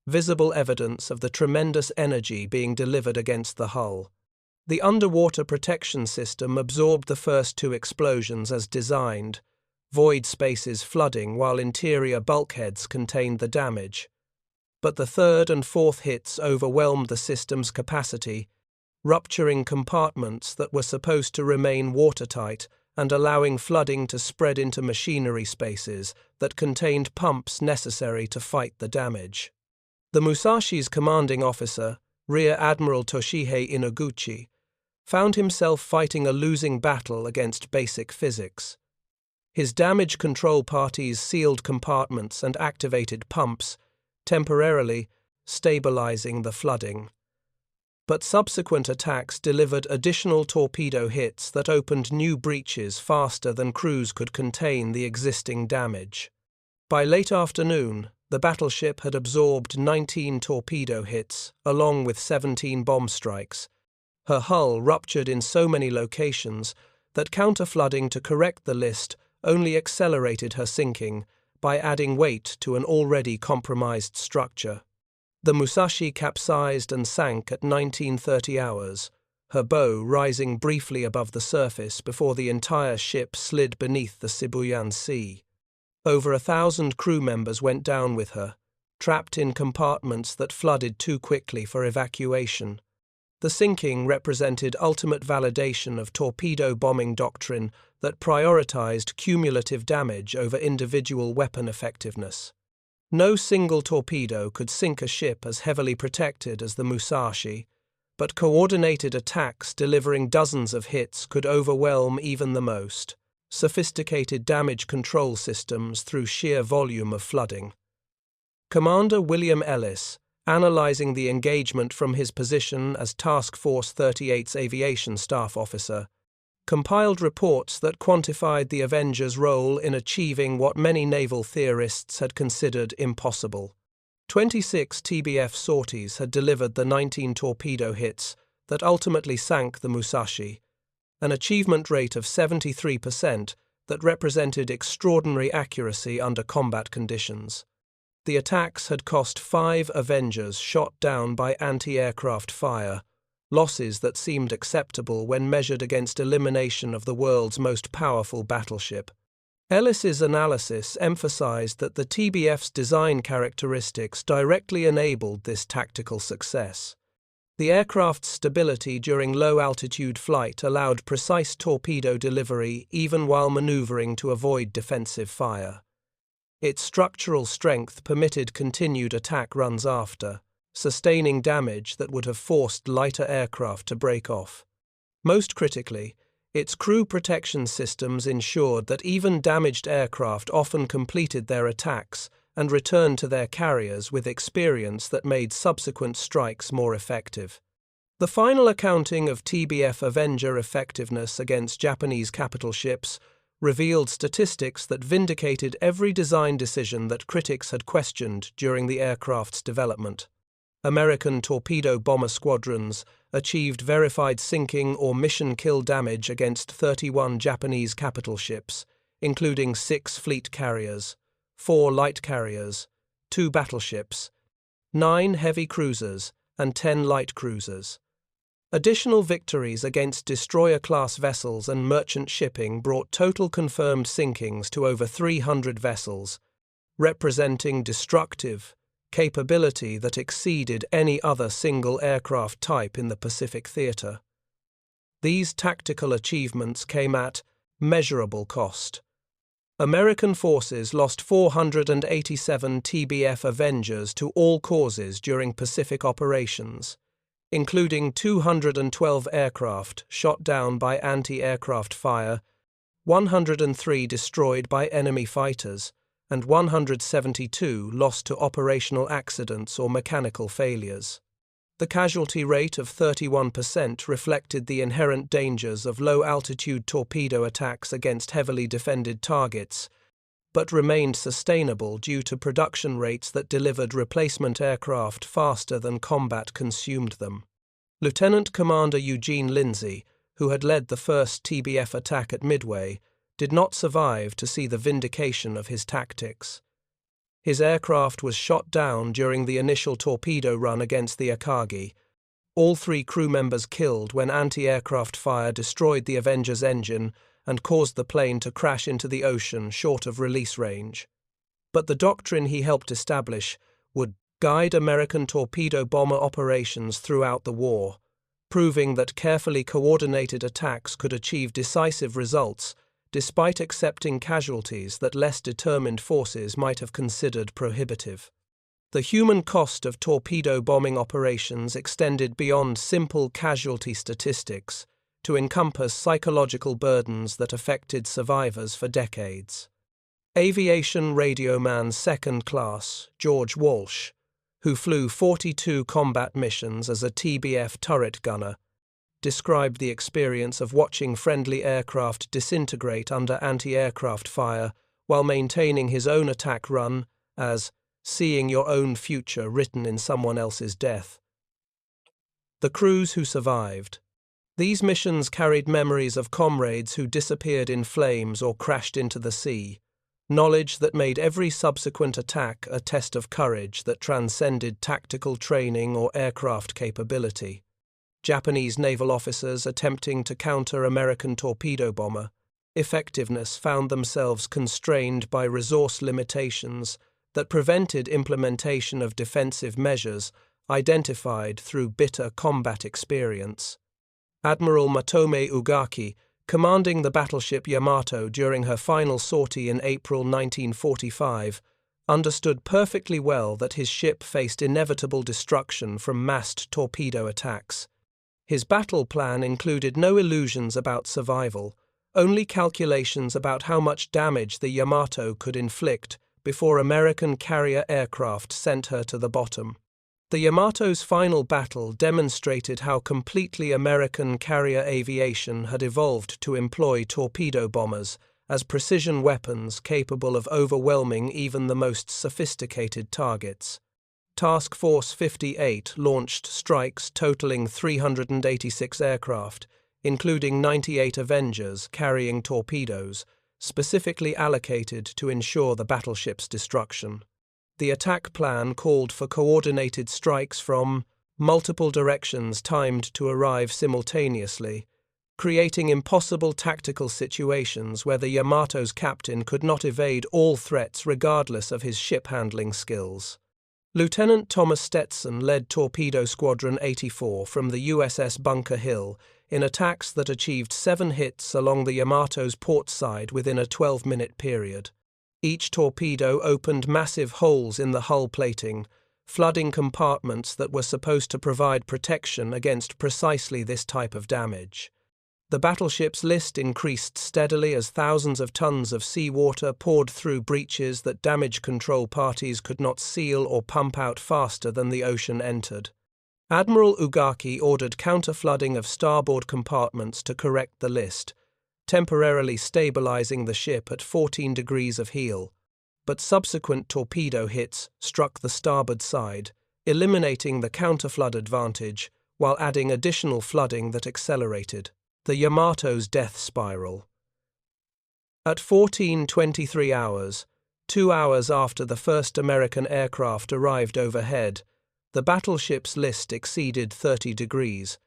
visible evidence of the tremendous energy being delivered against the hull. The underwater protection system absorbed the first 2 explosions as designed, void spaces flooding while interior bulkheads contained the damage. But the 3rd and 4th hits overwhelmed the system's capacity, rupturing compartments that were supposed to remain watertight and allowing flooding to spread into machinery spaces that contained pumps necessary to fight the damage. The Musashi's commanding officer, Rear Admiral Toshihei Inoguchi, found himself fighting a losing battle against basic physics. His damage control parties sealed compartments and activated pumps, temporarily stabilizing the flooding. But subsequent attacks delivered additional torpedo hits that opened new breaches faster than crews could contain the existing damage. By late afternoon, the battleship had absorbed 19 torpedo hits, along with 17 bomb strikes. Her hull ruptured in so many locations that counterflooding to correct the list only accelerated her sinking by adding weight to an already compromised structure. The Musashi capsized and sank at 19:30 hours, her bow rising briefly above the surface before the entire ship slid beneath the Sibuyan Sea. Over 1,000 crew members went down with her, trapped in compartments that flooded too quickly for evacuation. The sinking represented ultimate validation of torpedo bombing doctrine that prioritized cumulative damage over individual weapon effectiveness. No single torpedo could sink a ship as heavily protected as the Musashi, but coordinated attacks delivering dozens of hits could overwhelm even the most sophisticated damage control systems through sheer volume of flooding. Commander William Ellis, analyzing the engagement from his position as Task Force 38's aviation staff officer, compiled reports that quantified the Avengers' role in achieving what many naval theorists had considered impossible. 26 TBF sorties had delivered the 19 torpedo hits that ultimately sank the Musashi, an achievement rate of 73% that represented extraordinary accuracy under combat conditions. The attacks had cost 5 Avengers shot down by anti-aircraft fire, losses that seemed acceptable when measured against elimination of the world's most powerful battleship. Ellis's analysis emphasized that the TBF's design characteristics directly enabled this tactical success. The aircraft's stability during low-altitude flight allowed precise torpedo delivery even while maneuvering to avoid defensive fire. Its structural strength permitted continued attack runs after, sustaining damage that would have forced lighter aircraft to break off. Most critically, its crew protection systems ensured that even damaged aircraft often completed their attacks and returned to their carriers with experience that made subsequent strikes more effective. The final accounting of TBF Avenger effectiveness against Japanese capital ships revealed statistics that vindicated every design decision that critics had questioned during the aircraft's development. American torpedo bomber squadrons achieved verified sinking or mission kill damage against 31 Japanese capital ships, including 6 fleet carriers, 4 light carriers, 2 battleships, 9 heavy cruisers, and 10 light cruisers. Additional victories against destroyer-class vessels and merchant shipping brought total confirmed sinkings to over 300 vessels, representing destructive capability that exceeded any other single aircraft type in the Pacific theater. These tactical achievements came at measurable cost. American forces lost 487 TBF Avengers to all causes during Pacific operations, including 212 aircraft shot down by anti-aircraft fire, 103 destroyed by enemy fighters, and 172 lost to operational accidents or mechanical failures. The casualty rate of 31% reflected the inherent dangers of low-altitude torpedo attacks against heavily defended targets, but remained sustainable due to production rates that delivered replacement aircraft faster than combat consumed them. Lieutenant Commander Eugene Lindsay, who had led the first TBF attack at Midway, did not survive to see the vindication of his tactics. His aircraft was shot down during the initial torpedo run against the Akagi. All 3 crew members killed when anti-aircraft fire destroyed the Avenger's engine and caused the plane to crash into the ocean short of release range. But the doctrine he helped establish would guide American torpedo bomber operations throughout the war, proving that carefully coordinated attacks could achieve decisive results despite accepting casualties that less determined forces might have considered prohibitive. The human cost of torpedo bombing operations extended beyond simple casualty statistics to encompass psychological burdens that affected survivors for decades. Aviation radioman second class George Walsh, who flew 42 combat missions as a TBF turret gunner, described the experience of watching friendly aircraft disintegrate under anti-aircraft fire while maintaining his own attack run as seeing your own future written in someone else's death. The crews who survived. These missions carried memories of comrades who disappeared in flames or crashed into the sea, knowledge that made every subsequent attack a test of courage that transcended tactical training or aircraft capability. Japanese naval officers attempting to counter American torpedo bomber effectiveness found themselves constrained by resource limitations that prevented implementation of defensive measures identified through bitter combat experience. Admiral Matome Ugaki, commanding the battleship Yamato during her final sortie in April 1945, understood perfectly well that his ship faced inevitable destruction from massed torpedo attacks. His battle plan included no illusions about survival, only calculations about how much damage the Yamato could inflict before American carrier aircraft sent her to the bottom. The Yamato's final battle demonstrated how completely American carrier aviation had evolved to employ torpedo bombers as precision weapons capable of overwhelming even the most sophisticated targets. Task Force 58 launched strikes totaling 386 aircraft, including 98 Avengers carrying torpedoes, specifically allocated to ensure the battleship's destruction. The attack plan called for coordinated strikes from multiple directions timed to arrive simultaneously, creating impossible tactical situations where the Yamato's captain could not evade all threats regardless of his ship-handling skills. Lieutenant Thomas Stetson led Torpedo Squadron 84 from the USS Bunker Hill in attacks that achieved 7 hits along the Yamato's port side within a 12-minute period. Each torpedo opened massive holes in the hull plating, flooding compartments that were supposed to provide protection against precisely this type of damage. The battleship's list increased steadily as thousands of tons of seawater poured through breaches that damage control parties could not seal or pump out faster than the ocean entered. Admiral Ugaki ordered counter-flooding of starboard compartments to correct the list, temporarily stabilizing the ship at 14 degrees of heel, but subsequent torpedo hits struck the starboard side, eliminating the counter-flood advantage while adding additional flooding that accelerated the Yamato's death spiral. At 14:23 hours, 2 hours after the first American aircraft arrived overhead, the battleship's list exceeded 30 degrees,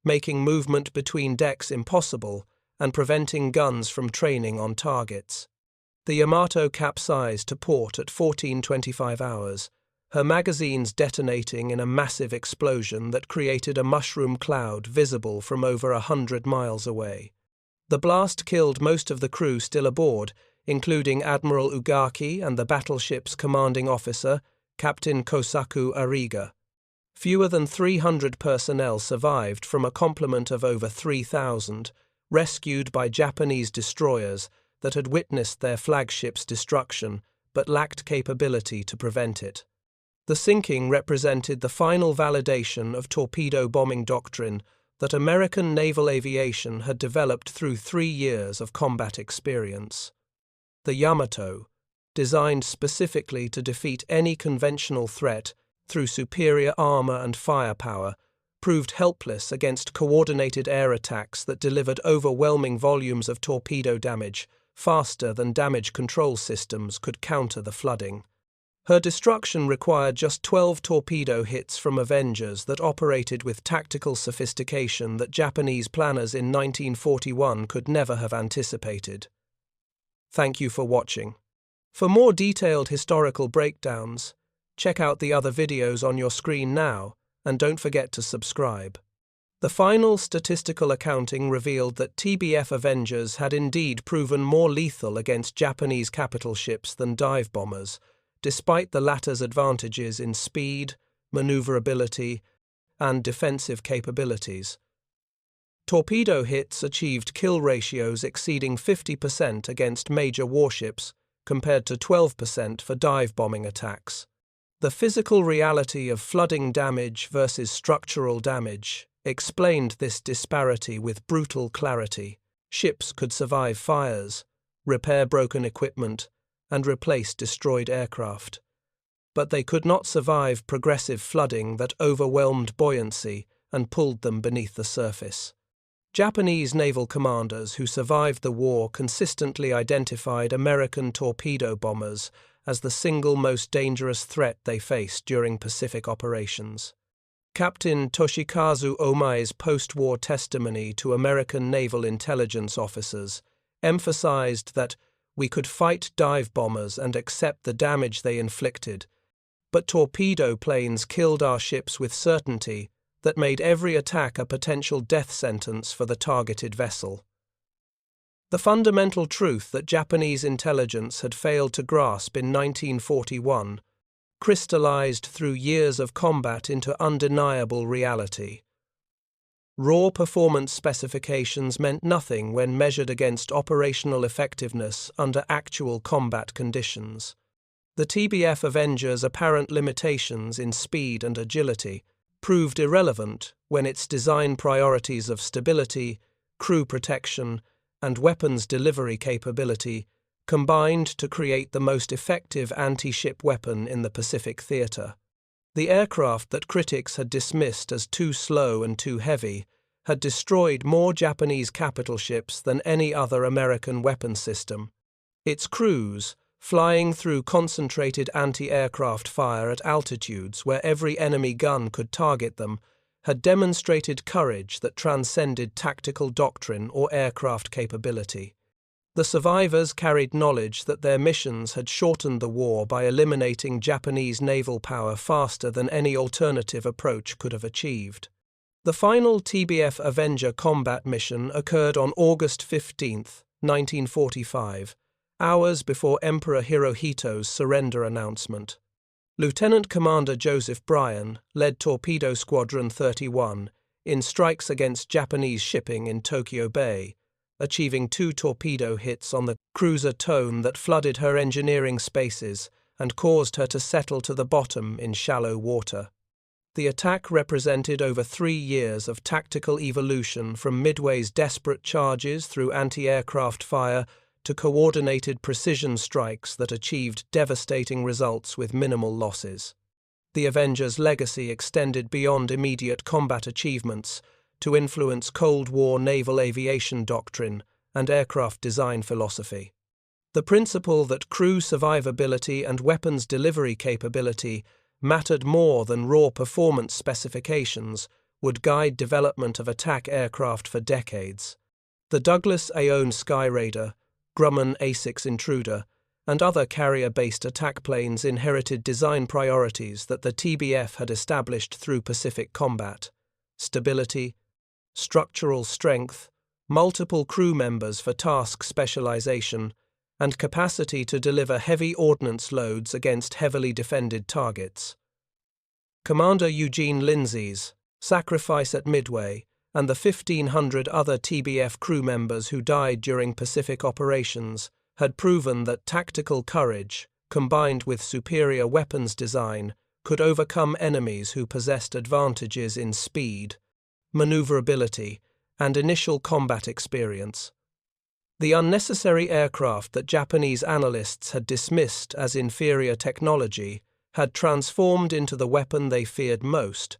making movement between decks impossible and preventing guns from training on targets. The Yamato capsized to port at 14:25 hours, her magazines detonating in a massive explosion that created a mushroom cloud visible from over 100 miles away. The blast killed most of the crew still aboard, including Admiral Ugaki and the battleship's commanding officer, Captain Kosaku Ariga. Fewer than 300 personnel survived from a complement of over 3,000, rescued by Japanese destroyers that had witnessed their flagship's destruction but lacked capability to prevent it. The sinking represented the final validation of torpedo bombing doctrine that American naval aviation had developed through 3 years of combat experience. The Yamato, designed specifically to defeat any conventional threat through superior armor and firepower, proved helpless against coordinated air attacks that delivered overwhelming volumes of torpedo damage faster than damage control systems could counter the flooding. Her destruction required just 12 torpedo hits from Avengers that operated with tactical sophistication that Japanese planners in 1941 could never have anticipated. Thank you for watching. For more detailed historical breakdowns, check out the other videos on your screen now, and don't forget to subscribe. The final statistical accounting revealed that TBF Avengers had indeed proven more lethal against Japanese capital ships than dive bombers, despite the latter's advantages in speed, maneuverability, and defensive capabilities. Torpedo hits achieved kill ratios exceeding 50% against major warships, compared to 12% for dive bombing attacks. The physical reality of flooding damage versus structural damage explained this disparity with brutal clarity. Ships could survive fires, repair broken equipment, and replace destroyed aircraft. But they could not survive progressive flooding that overwhelmed buoyancy and pulled them beneath the surface. Japanese naval commanders who survived the war consistently identified American torpedo bombers as the single most dangerous threat they faced during Pacific operations. Captain Toshikazu Omai's post-war testimony to American naval intelligence officers emphasized that we could fight dive bombers and accept the damage they inflicted, but torpedo planes killed our ships with certainty that made every attack a potential death sentence for the targeted vessel. The fundamental truth that Japanese intelligence had failed to grasp in 1941 crystallized through years of combat into undeniable reality. Raw performance specifications meant nothing when measured against operational effectiveness under actual combat conditions. The TBF Avenger's apparent limitations in speed and agility proved irrelevant when its design priorities of stability, crew protection, and weapons delivery capability combined to create the most effective anti-ship weapon in the Pacific theater. The aircraft that critics had dismissed as too slow and too heavy had destroyed more Japanese capital ships than any other American weapon system. Its crews, flying through concentrated anti-aircraft fire at altitudes where every enemy gun could target them, had demonstrated courage that transcended tactical doctrine or aircraft capability. The survivors carried knowledge that their missions had shortened the war by eliminating Japanese naval power faster than any alternative approach could have achieved. The final TBF Avenger combat mission occurred on August 15, 1945, hours before Emperor Hirohito's surrender announcement. Lieutenant Commander Joseph Bryan led Torpedo Squadron 31 in strikes against Japanese shipping in Tokyo Bay, achieving 2 torpedo hits on the cruiser Tone that flooded her engineering spaces and caused her to settle to the bottom in shallow water. The attack represented over 3 years of tactical evolution from Midway's desperate charges through anti-aircraft fire to coordinated precision strikes that achieved devastating results with minimal losses. The Avenger's legacy extended beyond immediate combat achievements to influence Cold War naval aviation doctrine and aircraft design philosophy. The principle that crew survivability and weapons delivery capability mattered more than raw performance specifications would guide development of attack aircraft for decades. The Douglas Aoun Skyraider, Grumman A6 Intruder, and other carrier-based attack planes inherited design priorities that the TBF had established through Pacific combat: stability, structural strength, multiple crew members for task specialization, and capacity to deliver heavy ordnance loads against heavily defended targets. Commander Eugene Lindsey's sacrifice at Midway and the 1,500 other TBF crew members who died during Pacific operations had proven that tactical courage, combined with superior weapons design, could overcome enemies who possessed advantages in speed, maneuverability, and initial combat experience. The unnecessary aircraft that Japanese analysts had dismissed as inferior technology had transformed into the weapon they feared most,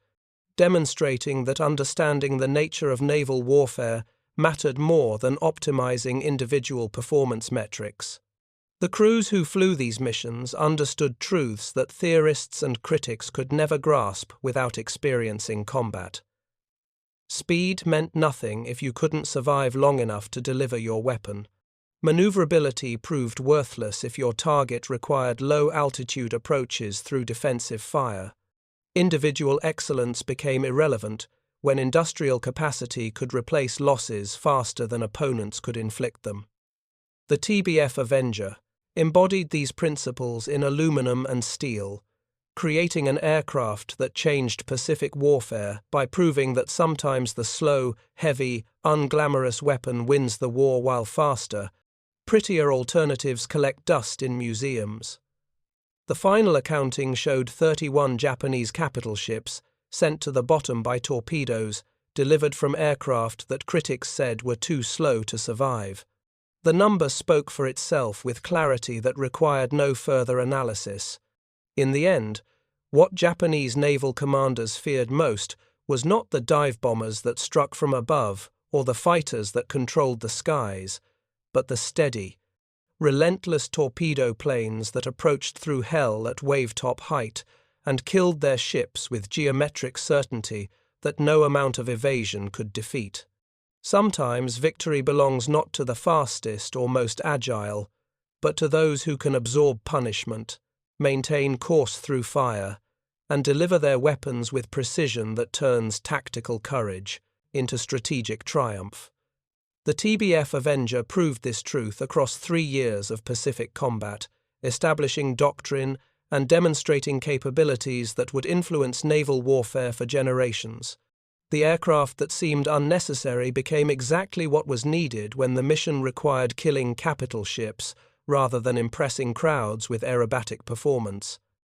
demonstrating that understanding the nature of naval warfare mattered more than optimizing individual performance metrics. The crews who flew these missions understood truths that theorists and critics could never grasp without experiencing combat. Speed meant nothing if you couldn't survive long enough to deliver your weapon. Maneuverability proved worthless if your target required low-altitude approaches through defensive fire. Individual excellence became irrelevant when industrial capacity could replace losses faster than opponents could inflict them. The TBF Avenger embodied these principles in aluminum and steel, creating an aircraft that changed Pacific warfare by proving that sometimes the slow, heavy, unglamorous weapon wins the war while faster, prettier alternatives collect dust in museums. The final accounting showed 31 Japanese capital ships sent to the bottom by torpedoes delivered from aircraft that critics said were too slow to survive. The number spoke for itself with clarity that required no further analysis. In the end, what Japanese naval commanders feared most was not the dive bombers that struck from above or the fighters that controlled the skies, but the steady, relentless torpedo planes that approached through hell at wave-top height and killed their ships with geometric certainty that no amount of evasion could defeat. Sometimes victory belongs not to the fastest or most agile, but to those who can absorb punishment, maintain course through fire, and deliver their weapons with precision that turns tactical courage into strategic triumph. The TBF Avenger proved this truth across 3 years of Pacific combat, establishing doctrine and demonstrating capabilities that would influence naval warfare for generations. The aircraft that seemed unnecessary became exactly what was needed when the mission required killing capital ships rather than impressing crowds with aerobatic performance.